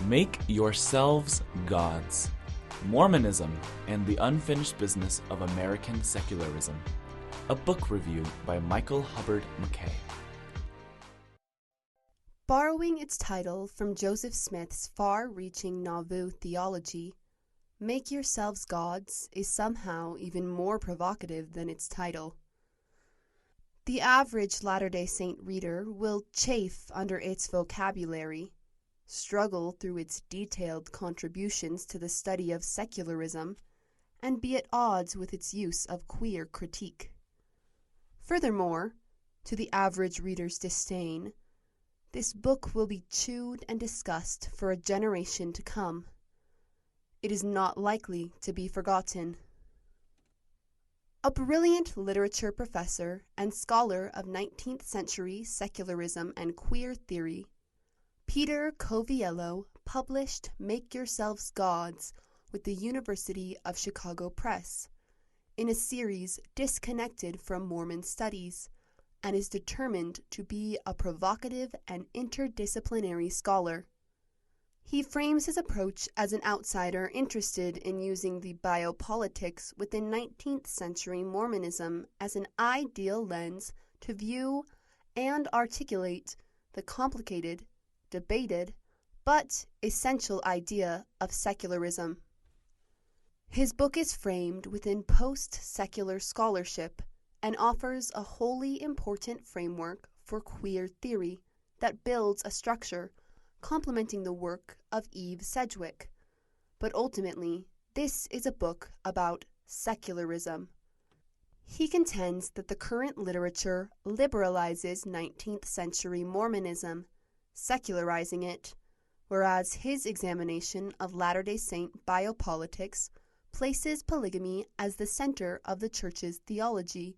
Make Yourselves Gods: Mormonism and the Unfinished Business of American Secularism. A book review by Michael Hubbard McKay. Borrowing its title from Joseph Smith's far-reaching Nauvoo theology, Make Yourselves Gods is somehow even more provocative than its title. The average Latter-day Saint reader will chafe under its vocabulary, struggle through its detailed contributions to the study of secularism, and be at odds with its use of queer critique. Furthermore, to the average reader's disdain, this book will be chewed and discussed for a generation to come. It is not likely to be forgotten. A brilliant literature professor and scholar of 19th century secularism and queer theory, Peter Coviello published Make Yourselves Gods with the University of Chicago Press in a series disconnected from Mormon studies, and is determined to be a provocative and interdisciplinary scholar. He frames his approach as an outsider interested in using the biopolitics within 19th century Mormonism as an ideal lens to view and articulate the complicated, debated, but essential idea of secularism. His book is framed within post-secular scholarship and offers a wholly important framework for queer theory that builds a structure complementing the work of Eve Sedgwick. But ultimately, this is a book about secularism. He contends that the current literature liberalizes 19th century Mormonism, secularizing it, whereas his examination of Latter-day Saint biopolitics places polygamy as the center of the Church's theology,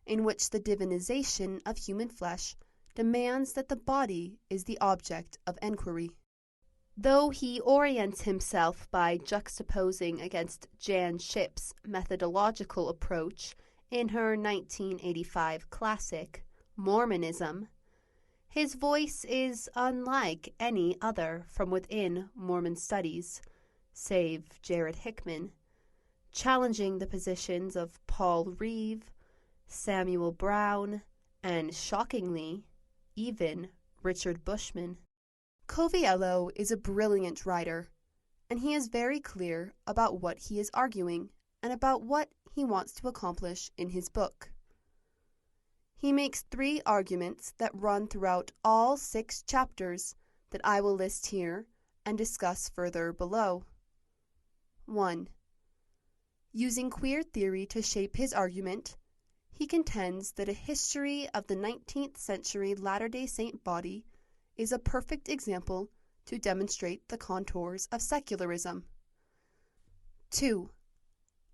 in which the divinization of human flesh demands that the body is the object of enquiry. Though he orients himself by juxtaposing against Jan Shipp's methodological approach in her 1985 classic, Mormonism, his voice is unlike any other from within Mormon studies, save Jared Hickman, challenging the positions of Paul Reeve, Samuel Brown, and, shockingly, even Richard Bushman. Coviello is a brilliant writer, and he is very clear about what he is arguing and about what he wants to accomplish in his book. He makes 3 arguments that run throughout all 6 chapters that I will list here and discuss further below. 1. Using queer theory to shape his argument, he contends that a history of the 19th century Latter-day Saint body is a perfect example to demonstrate the contours of secularism. 2.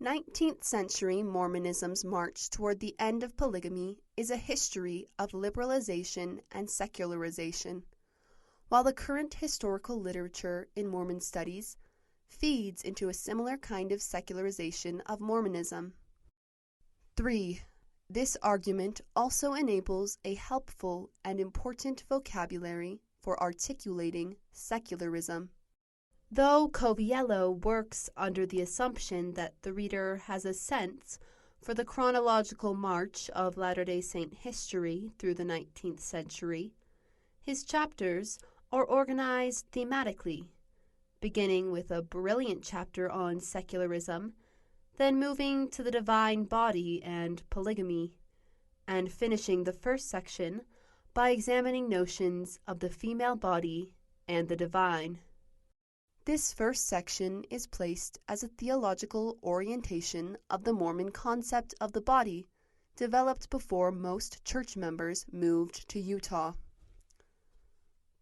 19th century Mormonism's march toward the end of polygamy is a history of liberalization and secularization, while the current historical literature in Mormon studies feeds into a similar kind of secularization of Mormonism. 3. This argument also enables a helpful and important vocabulary for articulating secularism. Though Coviello works under the assumption that the reader has a sense for the chronological march of Latter-day Saint history through the 19th century, his chapters are organized thematically, beginning with a brilliant chapter on secularism, then moving to the divine body and polygamy, and finishing the first section by examining notions of the female body and the divine. This first section is placed as a theological orientation of the Mormon concept of the body, developed before most church members moved to Utah.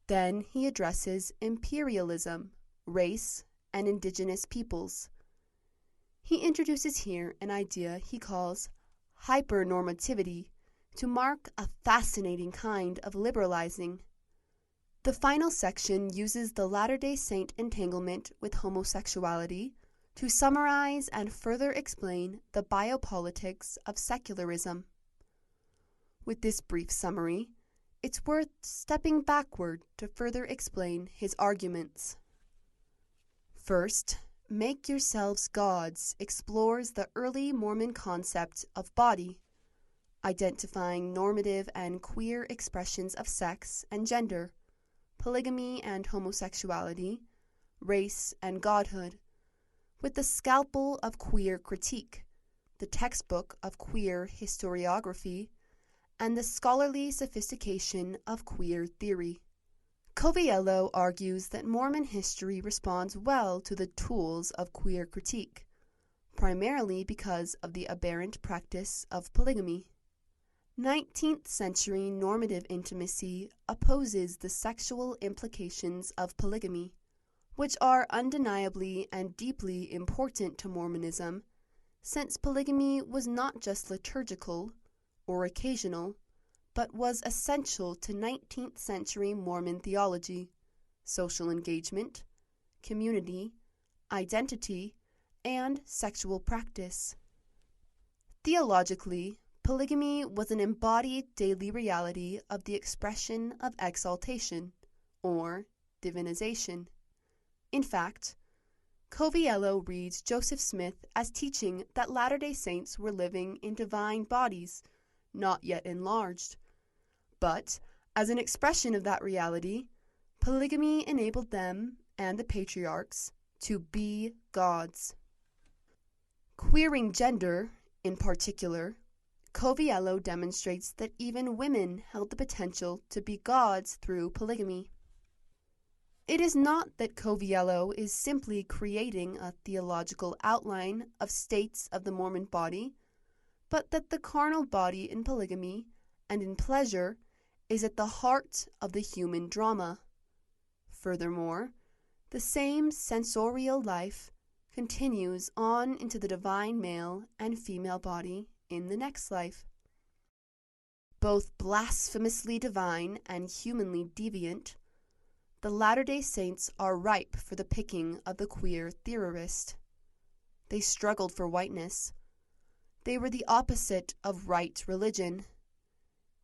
Then he addresses imperialism, race, and indigenous peoples. He introduces here an idea he calls hypernormativity to mark a fascinating kind of liberalizing. The final section uses the Latter-day Saint entanglement with homosexuality to summarize and further explain the biopolitics of secularism. With this brief summary, it's worth stepping backward to further explain his arguments. First, Make Yourselves Gods explores the early Mormon concept of body, identifying normative and queer expressions of sex and gender, polygamy and homosexuality, race and godhood, with the scalpel of queer critique, the textbook of queer historiography, and the scholarly sophistication of queer theory. Coviello argues that Mormon history responds well to the tools of queer critique, primarily because of the aberrant practice of polygamy. 19th century normative intimacy opposes the sexual implications of polygamy, which are undeniably and deeply important to Mormonism, since polygamy was not just liturgical or occasional, but was essential to 19th century Mormon theology, social engagement, community, identity, and sexual practice. Theologically, polygamy was an embodied daily reality of the expression of exaltation, or divinization. In fact, Coviello reads Joseph Smith as teaching that Latter-day Saints were living in divine bodies, not yet enlarged. But, as an expression of that reality, polygamy enabled them and the patriarchs to be gods. Queering gender, in particular, Coviello demonstrates that even women held the potential to be gods through polygamy. It is not that Coviello is simply creating a theological outline of states of the Mormon body, but that the carnal body in polygamy and in pleasure is at the heart of the human drama. Furthermore, the same sensorial life continues on into the divine male and female body in the next life. Both blasphemously divine and humanly deviant, the Latter-day Saints are ripe for the picking of the queer theorist. They struggled for whiteness. They were the opposite of right religion.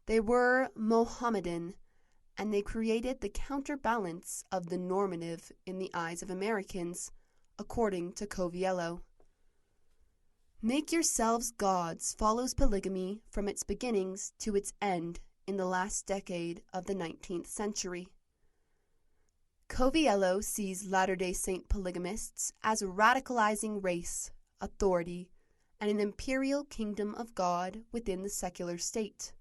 They were Mohammedan, and they created the counterbalance of the normative in the eyes of Americans, according to Coviello. Make Yourselves Gods follows polygamy from its beginnings to its end in the last decade of the 19th century. Coviello sees Latter-day Saint polygamists as a radicalizing race, authority, and an imperial kingdom of God within the secular state.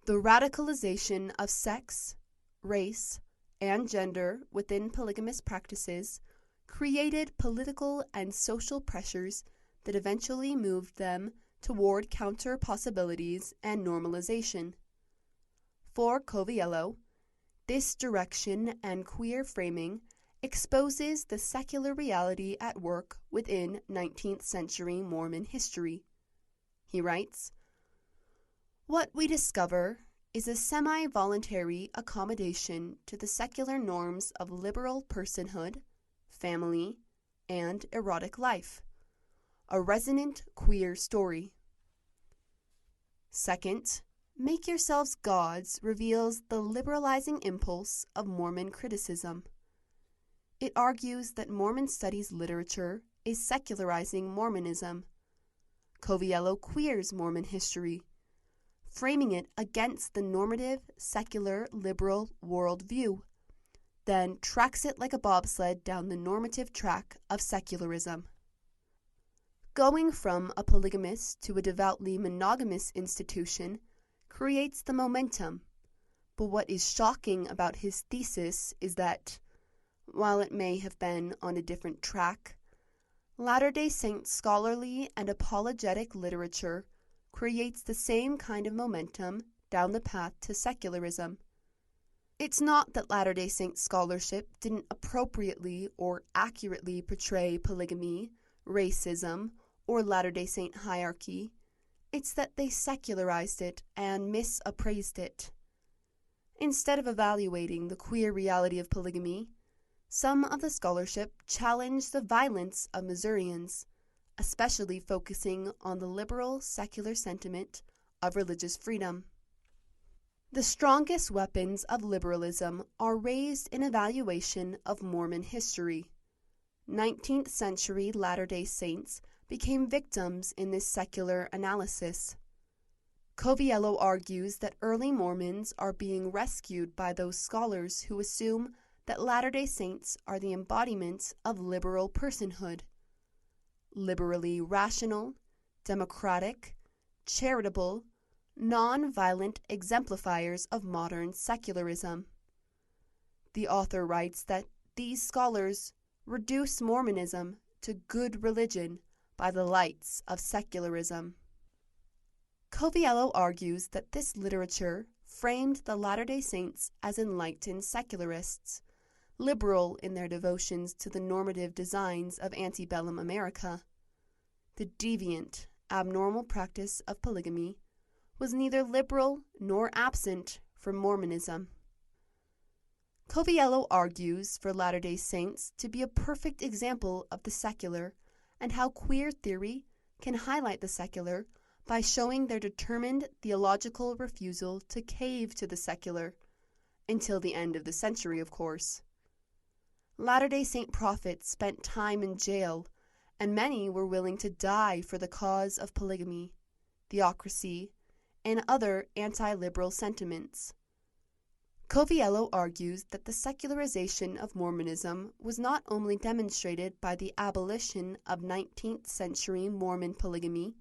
The radicalization of sex, race, and gender within polygamous practices created political and social pressures that eventually moved them toward counter possibilities and normalization. For Coviello, this direction and queer framing exposes the secular reality at work within 19th century Mormon history. He writes, "What we discover is a semi-voluntary accommodation to the secular norms of liberal personhood, family, and erotic life, a resonant queer story." Second, Make Yourselves Gods reveals the liberalizing impulse of Mormon criticism. It argues that Mormon studies literature is secularizing Mormonism. Coviello queers Mormon history, framing it against the normative, secular, liberal worldview, then tracks it like a bobsled down the normative track of secularism. Going from a polygamous to a devoutly monogamous institution creates the momentum, but what is shocking about his thesis is that, while it may have been on a different track, Latter-day Saint scholarly and apologetic literature creates the same kind of momentum down the path to secularism. It's not that Latter-day Saint scholarship didn't appropriately or accurately portray polygamy, racism, or Latter-day Saint hierarchy. It's that they secularized it and misappraised it. Instead of evaluating the queer reality of polygamy, some of the scholarship challenged the violence of Missourians, especially focusing on the liberal secular sentiment of religious freedom. The strongest weapons of liberalism are raised in evaluation of Mormon history. 19th century Latter-day Saints became victims in this secular analysis. Coviello argues that early Mormons are being rescued by those scholars who assume that Latter-day Saints are the embodiment of liberal personhood, liberally rational, democratic, charitable, non-violent exemplifiers of modern secularism. The author writes that these scholars reduce Mormonism to good religion by the lights of secularism. Coviello argues that this literature framed the Latter-day Saints as enlightened secularists, liberal in their devotions to the normative designs of antebellum America. The deviant, abnormal practice of polygamy was neither liberal nor absent from Mormonism. Coviello argues for Latter-day Saints to be a perfect example of the secular and how queer theory can highlight the secular by showing their determined theological refusal to cave to the secular, until the end of the century, of course. Latter-day Saint prophets spent time in jail, and many were willing to die for the cause of polygamy, theocracy, and other anti-liberal sentiments. Coviello argues that the secularization of Mormonism was not only demonstrated by the abolition of 19th century Mormon polygamy,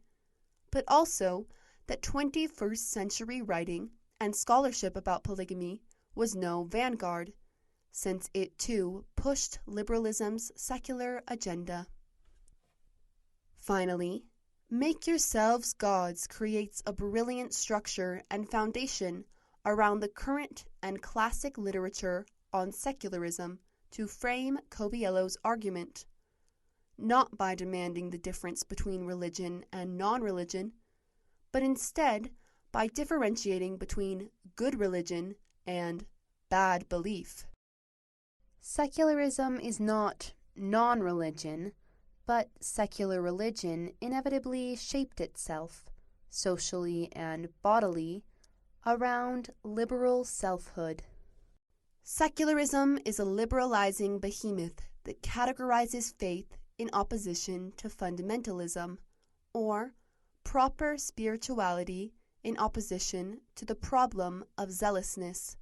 but also that 21st century writing and scholarship about polygamy was no vanguard, since it too pushed liberalism's secular agenda. Finally, Make Yourselves Gods creates a brilliant structure and foundation around the current and classic literature on secularism to frame Coviello's argument, not by demanding the difference between religion and non-religion, but instead by differentiating between good religion and bad belief. Secularism is not non-religion, but secular religion inevitably shaped itself, socially and bodily, around liberal selfhood. Secularism is a liberalizing behemoth that categorizes faith in opposition to fundamentalism, or proper spirituality in opposition to the problem of zealousness.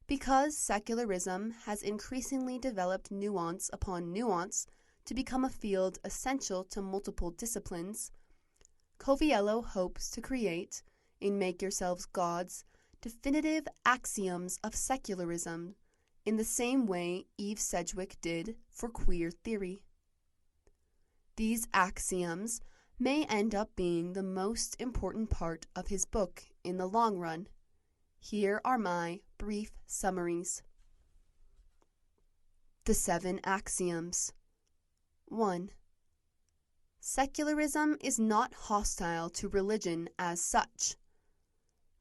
Because secularism has increasingly developed nuance upon nuance to become a field essential to multiple disciplines, Coviello hopes to create, in Make Yourselves Gods, definitive axioms of secularism, in the same way Eve Sedgwick did for queer theory. These axioms may end up being the most important part of his book in the long run. Here are my brief summaries. The 7 Axioms. 1. Secularism is not hostile to religion as such.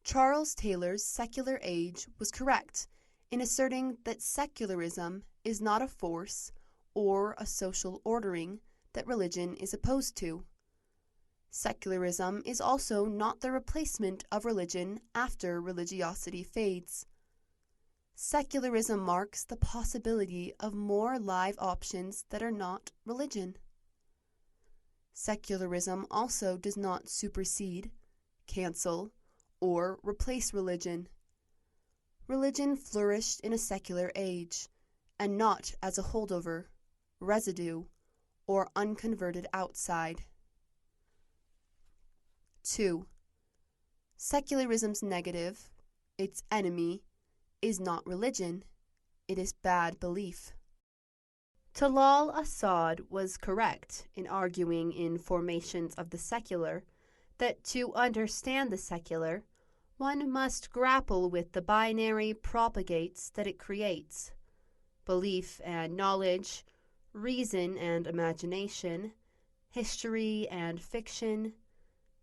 Charles Taylor's Secular Age was correct in asserting that secularism is not a force or a social ordering that religion is opposed to. Secularism is also not the replacement of religion after religiosity fades. Secularism marks the possibility of more live options that are not religion. Secularism also does not supersede, cancel, or replace religion. Religion flourished in a secular age, and not as a holdover, residue, or unconverted outside. 2. Secularism's negative, its enemy, is not religion, it is bad belief. Talal Asad was correct in arguing in Formations of the Secular that to understand the secular, one must grapple with the binary propagates that it creates: belief and knowledge, reason and imagination, history and fiction,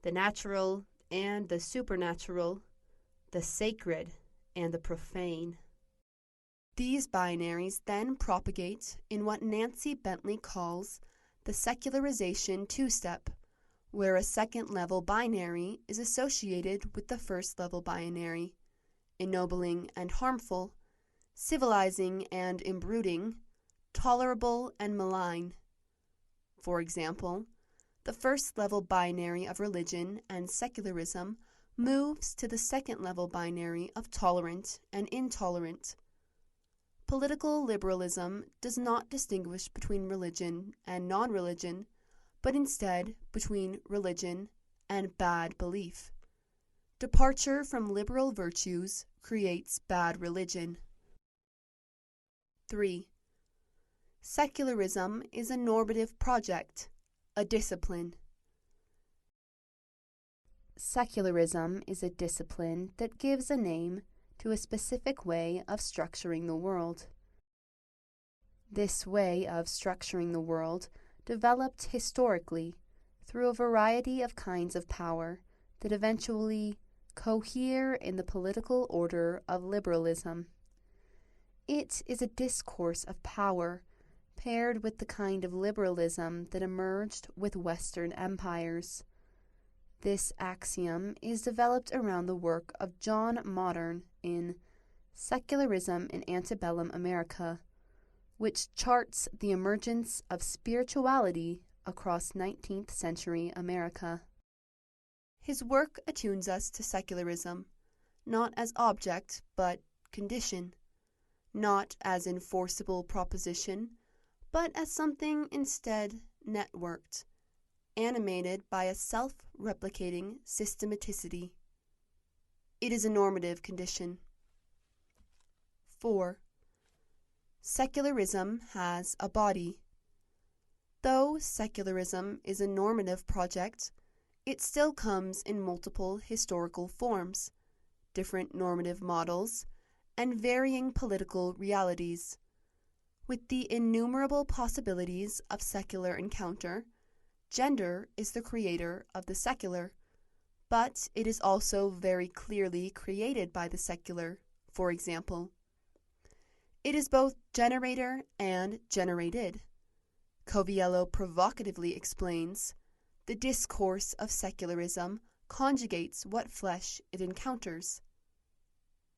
the natural and the supernatural, the sacred and the profane. These binaries then propagate in what Nancy Bentley calls the secularization two-step, where a second-level binary is associated with the first-level binary, ennobling and harmful, civilizing and imbruting, tolerable and malign. For example, the first-level binary of religion and secularism moves to the second-level binary of tolerant and intolerant. Political liberalism does not distinguish between religion and non-religion, but instead between religion and bad belief. Departure from liberal virtues creates bad religion. 3. Secularism is a normative project, a discipline. Secularism is a discipline that gives a name to a specific way of structuring the world. This way of structuring the world developed historically through a variety of kinds of power that eventually cohere in the political order of liberalism. It is a discourse of power paired with the kind of liberalism that emerged with Western empires. This axiom is developed around the work of John Modern in Secularism in Antebellum America, which charts the emergence of spirituality across 19th century America. His work attunes us to secularism, not as object, but condition, not as enforceable proposition, but as something instead networked, animated by a self-replicating systematicity. It is a normative condition. 4. Secularism has a body. Though secularism is a normative project, it still comes in multiple historical forms, different normative models, and varying political realities. With the innumerable possibilities of secular encounter, gender is the creator of the secular, but it is also very clearly created by the secular, for example. It is both generator and generated. Coviello provocatively explains, the discourse of secularism conjugates what flesh it encounters.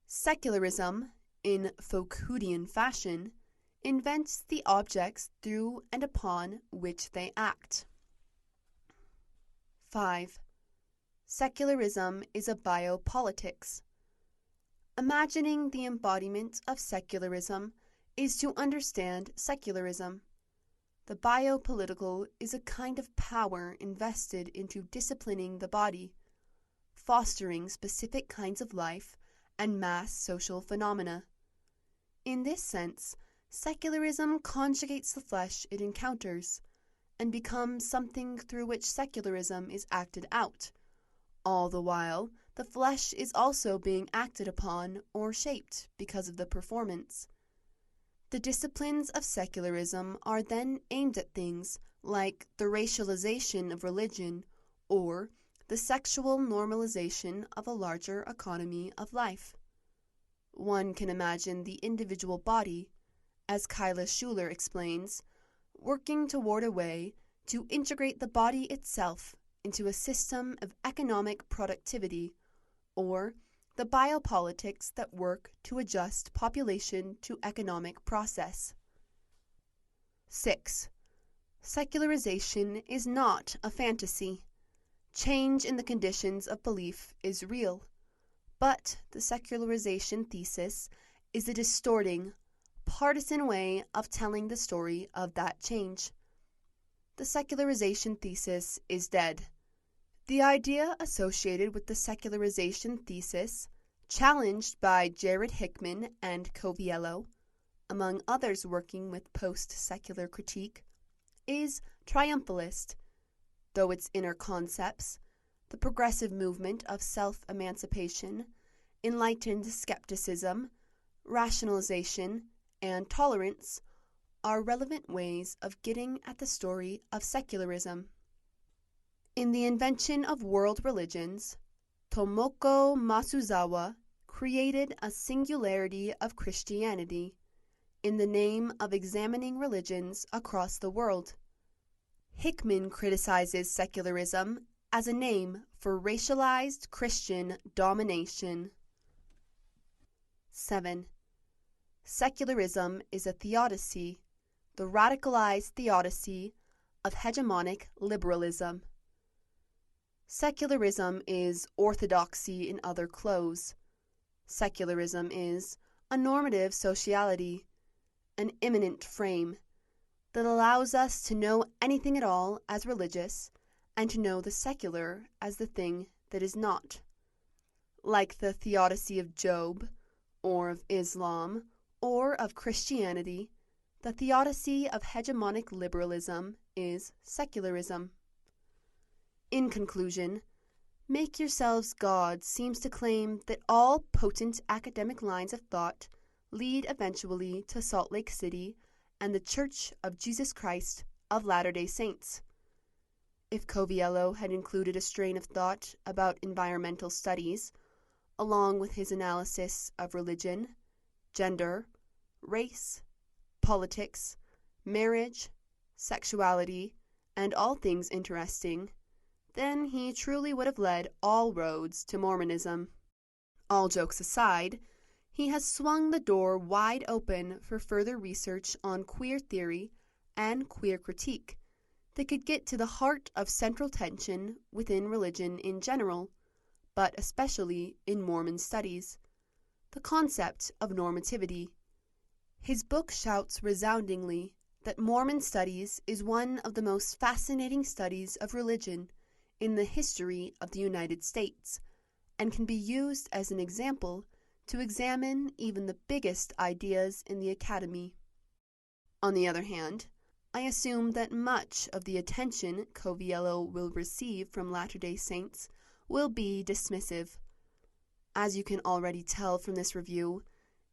Secularism, in Foucauldian fashion, invents the objects through and upon which they act. 5. Secularism is a biopolitics. Imagining the embodiment of secularism is to understand secularism. The biopolitical is a kind of power invested into disciplining the body, fostering specific kinds of life and mass social phenomena. In this sense, secularism conjugates the flesh it encounters and becomes something through which secularism is acted out. All the while, the flesh is also being acted upon or shaped because of the performance. The disciplines of secularism are then aimed at things like the racialization of religion or the sexual normalization of a larger economy of life. One can imagine the individual body, as Kyla Schuler explains, working toward a way to integrate the body itself into a system of economic productivity, or the biopolitics that work to adjust population to economic process. 6. Secularization is not a fantasy. Change in the conditions of belief is real, but the secularization thesis is a distorting, partisan way of telling the story of that change. The secularization thesis is dead. The idea associated with the secularization thesis, challenged by Jared Hickman and Coviello, among others working with post-secular critique, is triumphalist, though its inner concepts, the progressive movement of self-emancipation, enlightened skepticism, rationalization, and tolerance, are relevant ways of getting at the story of secularism. In the invention of world religions, Tomoko Masuzawa created a singularity of Christianity in the name of examining religions across the world. Hickman criticizes secularism as a name for racialized Christian domination. 7. Secularism is a theodicy, the radicalized theodicy of hegemonic liberalism. Secularism is orthodoxy in other clothes. Secularism is a normative sociality, an immanent frame that allows us to know anything at all as religious and to know the secular as the thing that is not. Like the theodicy of Job, or of Islam, or of Christianity, the theodicy of hegemonic liberalism is secularism. In conclusion, Make Yourselves Gods seems to claim that all potent academic lines of thought lead eventually to Salt Lake City and the Church of Jesus Christ of Latter-day Saints. If Coviello had included a strain of thought about environmental studies, along with his analysis of religion, gender, race, politics, marriage, sexuality, and all things interesting, then he truly would have led all roads to Mormonism. All jokes aside, he has swung the door wide open for further research on queer theory and queer critique that could get to the heart of central tension within religion in general, but especially in Mormon studies, the concept of normativity. His book shouts resoundingly that Mormon studies is one of the most fascinating studies of religion in the history of the United States, and can be used as an example to examine even the biggest ideas in the academy. On the other hand, I assume that much of the attention Coviello will receive from Latter-day Saints will be dismissive. As you can already tell from this review,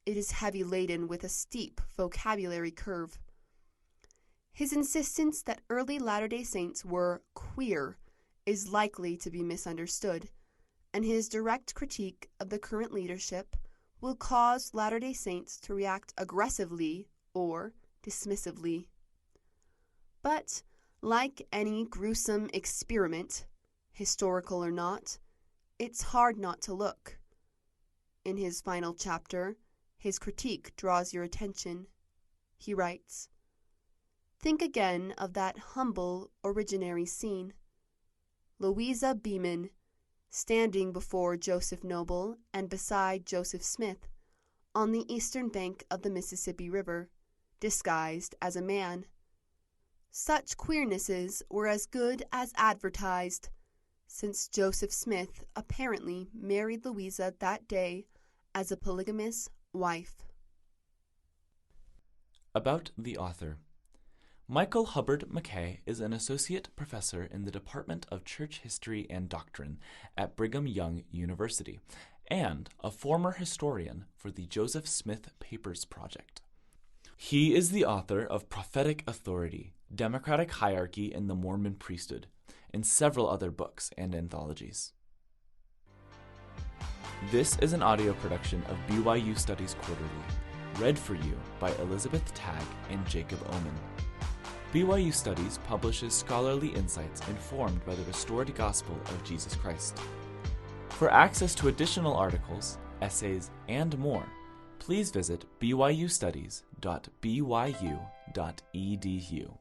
it is heavy laden with a steep vocabulary curve. His insistence that early Latter-day Saints were queer is likely to be misunderstood, and his direct critique of the current leadership will cause Latter-day Saints to react aggressively or dismissively. But, like any gruesome experiment, historical or not, it's hard not to look. In his final chapter, his critique draws your attention. He writes, "Think again of that humble originary scene. Louisa Beeman, standing before Joseph Noble and beside Joseph Smith, on the eastern bank of the Mississippi River, disguised as a man. Such queernesses were as good as advertised, since Joseph Smith apparently married Louisa that day as a polygamous wife." About the author. Michael Hubbard McKay is an associate professor in the Department of Church History and Doctrine at Brigham Young University and a former historian for the Joseph Smith Papers Project. He is the author of Prophetic Authority, Democratic Hierarchy in the Mormon Priesthood, and several other books and anthologies. This is an audio production of BYU Studies Quarterly, read for you by Elizabeth Tagg and Jacob Oman. BYU Studies publishes scholarly insights informed by the restored gospel of Jesus Christ. For access to additional articles, essays, and more, please visit byustudies.byu.edu.